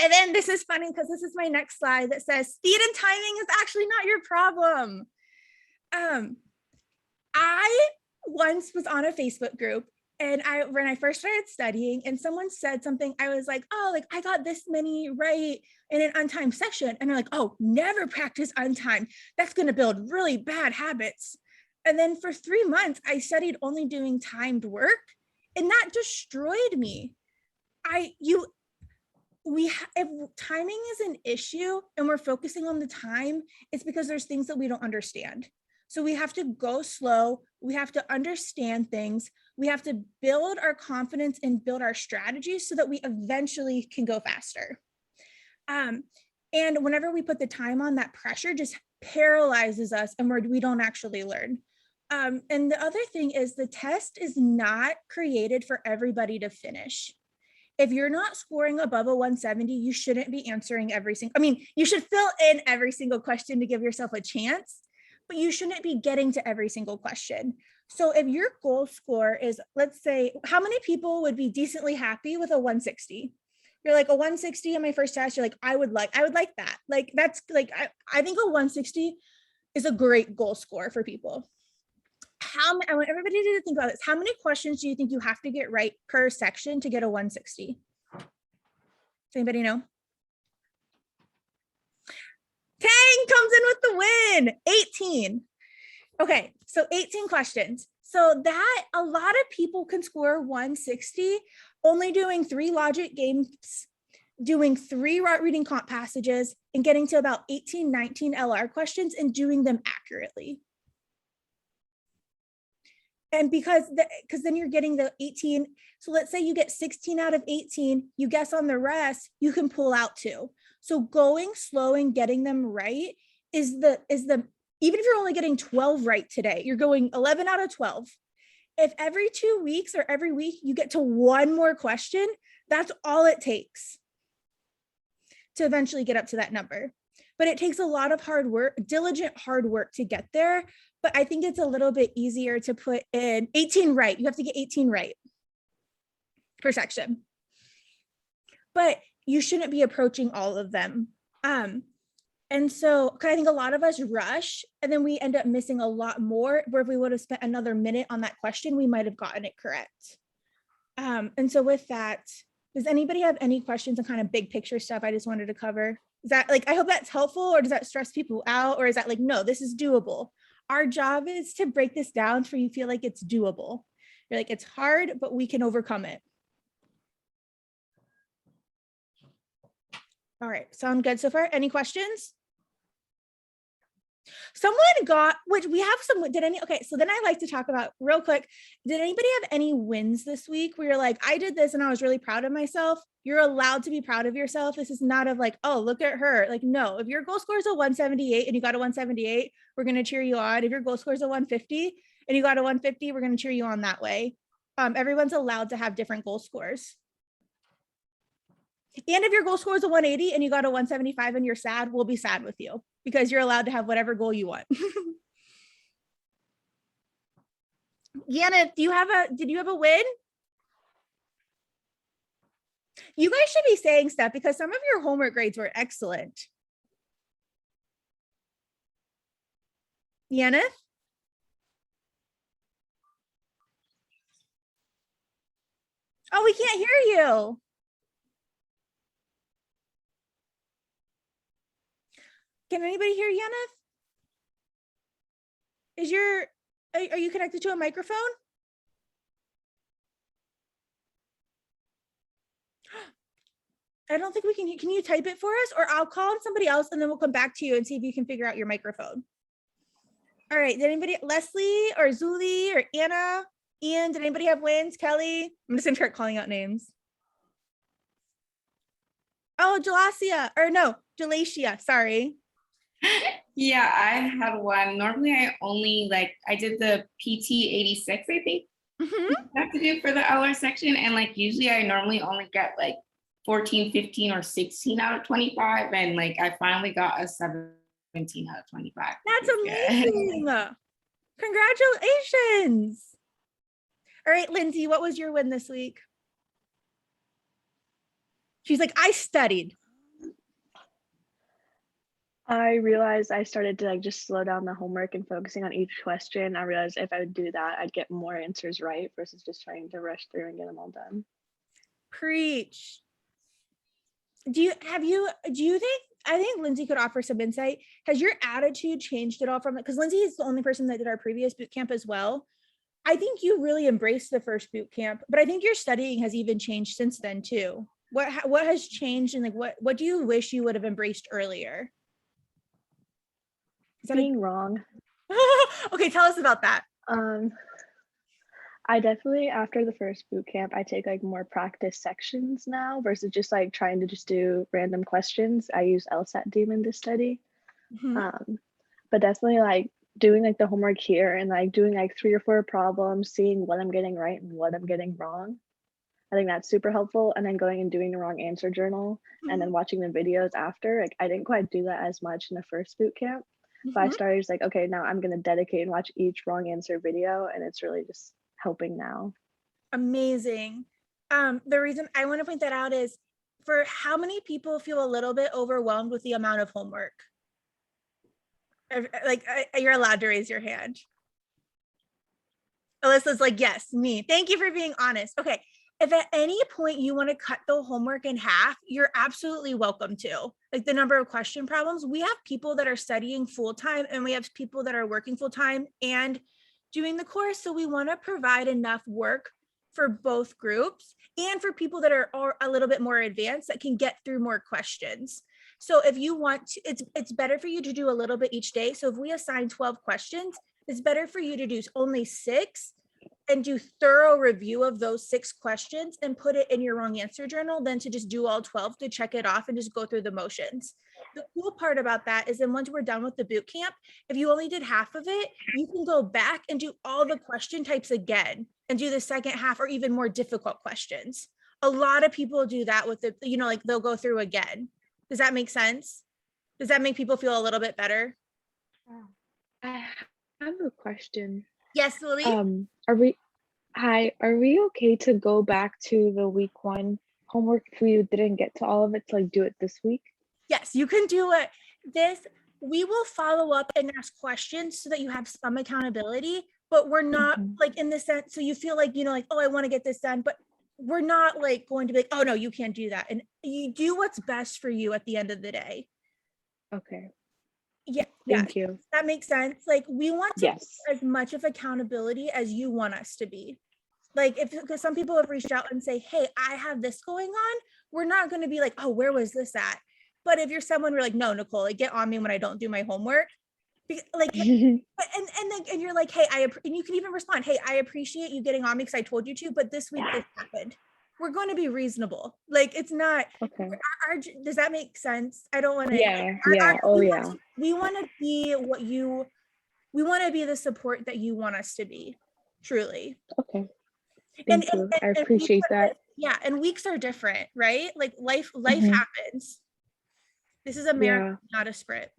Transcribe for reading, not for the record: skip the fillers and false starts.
And then this is funny because this is my next slide that says speed and timing is actually not your problem. I once was on a Facebook group, and when I first started studying and someone said something, I was like, oh, like I got this many right in an untimed section. And they're like, oh, never practice untimed. That's going to build really bad habits. And then for 3 months, I studied only doing timed work, and that destroyed me. If timing is an issue and we're focusing on the time, it's because there's things that we don't understand. So we have to go slow. We have to understand things. We have to build our confidence and build our strategies so that we eventually can go faster. And whenever we put the time on, that pressure just paralyzes us and we don't actually learn. And the other thing is the test is not created for everybody to finish. If you're not scoring above a 170, you shouldn't be answering you should fill in every single question to give yourself a chance, but you shouldn't be getting to every single question. So if your goal score is, let's say, how many people would be decently happy with a 160? You're like, a 160 on my first test, you're like, I would like that. Like, that's like, I think a 160 is a great goal score for people. I want everybody to think about this. How many questions do you think you have to get right per section to get a 160? Does anybody know? 10 comes in with the win. 18. Okay, so 18 questions. So that a lot of people can score 160 only doing 3 logic games, doing 3 reading comp passages, and getting to about 18, 19 LR questions and doing them accurately. And because then you're getting the 18. So let's say you get 16 out of 18, you guess on the rest, you can pull out 2. So going slow and getting them right is the even if you're only getting 12 right today, you're going 11 out of 12. If every 2 weeks or every week you get to 1 more question, that's all it takes to eventually get up to that number. But it takes a lot of hard work, diligent hard work to get there. But I think it's a little bit easier to put in 18 right. You have to get 18 right per section. But you shouldn't be approaching all of them. And so I think a lot of us rush and then we end up missing a lot more, where if we would have spent another minute on that question, we might have gotten it correct. And so with that, does anybody have any questions on kind of big picture stuff I just wanted to cover? Is that like, I hope that's helpful, or does that stress people out? Or is that like, no, this is doable? Our job is to break this down so you feel like it's doable. You're like, it's hard, but we can overcome it. All right, sound good so far? Any questions? Someone got, which we have some, okay, so then I like to talk about real quick, did anybody have any wins this week where you're like, I did this and I was really proud of myself? You're allowed to be proud of yourself. This is not of like, oh, look at her. Like, no, if your goal score is a 178 and you got a 178, we're going to cheer you on. If your goal score is a 150 and you got a 150, we're going to cheer you on that way. Everyone's allowed to have different goal scores. And if your goal score is a 180 and you got a 175 and you're sad, we'll be sad with you because you're allowed to have whatever goal you want. Yana, did you have a win? You guys should be saying stuff because some of your homework grades were excellent. Yana? Oh, we can't hear you. Can anybody hear Yeneth? Are you connected to a microphone? I don't think we can you type it for us, or I'll call on somebody else and then we'll come back to you and see if you can figure out your microphone. All right, did anybody, Leslie or Zuli or Anna, Ian, did anybody have wins? Kelly? I'm just gonna start calling out names. Oh, Jalacia, sorry. Yeah, I had one. Normally I did the PT 86, I think. I have to do for the LR section. And like, usually I normally only get like 14, 15 or 16 out of 25. And like, I finally got a 17 out of 25. That's amazing. Congratulations. All right, Lindsay, what was your win this week? She's like, I studied. I realized I started to like just slow down the homework and focusing on each question. I realized if I would do that, I'd get more answers right versus just trying to rush through and get them all done. Preach. Do you think, I think Lindsay could offer some insight. Has your attitude changed at all from it? Because Lindsay is the only person that did our previous boot camp as well. I think you really embraced the first boot camp, but I think your studying has even changed since then too. What has changed, and like what do you wish you would have embraced earlier? Is that Being wrong. okay, tell us about that. I definitely, after the first boot camp, I take like more practice sections now versus just like trying to just do random questions. I use LSAT Demon to study. But definitely like doing like the homework here and like doing like 3 or 4 problems, seeing what I'm getting right and what I'm getting wrong. I think that's super helpful. And then going and doing the wrong answer journal and then watching the videos after. Like I didn't quite do that as much in the first boot camp. But I started just like, okay, now I'm gonna dedicate and watch each wrong answer video, and it's really just helping now. Amazing. The reason I want to point that out is, for how many people feel a little bit overwhelmed with the amount of homework? Like, you're allowed to raise your hand. Alyssa's like, yes, me. Thank you for being honest. Okay. If at any point you want to cut the homework in half, you're absolutely welcome to. Like the number of question problems, we have people that are studying full-time and we have people that are working full-time and doing the course. So we want to provide enough work for both groups and for people that are a little bit more advanced that can get through more questions. So if you want to, it's better for you to do a little bit each day. So if we assign 12 questions, it's better for you to do only 6 and do thorough review of those 6 questions and put it in your wrong answer journal than to just do all 12 to check it off and just go through the motions. The cool part about that is then once we're done with the boot camp, if you only did half of it, you can go back and do all the question types again and do the second half or even more difficult questions. A lot of people do that with the, like they'll go through again. Does that make sense? Does that make people feel a little bit better? I have a question. Yes, Lily. Are we okay to go back to the week 1 homework if we didn't get to all of it, to like do it this week? Yes, you can do it. We will follow up and ask questions so that you have some accountability, but we're not like in the sense, so you feel like, like, oh, I want to get this done, but we're not like going to be like, oh no, you can't do that. And you do what's best for you at the end of the day. Okay. Yeah. Thank you. That makes sense. Like we want to Yes. as much of accountability as you want us to be. Like because some people have reached out and say, hey, I have this going on. We're not going to be like, oh, where was this at? But if you're someone who're like, no, Nicole, like, get on me when I don't do my homework. Like, and you're like, hey, and you can even respond, hey, I appreciate you getting on me because I told you to, but this week this happened. We're going to be reasonable. Like, it's not, okay. Does that make sense? I don't want to. Yeah. We want to be we want to be the support that you want us to be, truly. Okay. Thank you. I appreciate that. Yeah. And weeks are different, right? Like life happens. This is a marathon, not a sprint.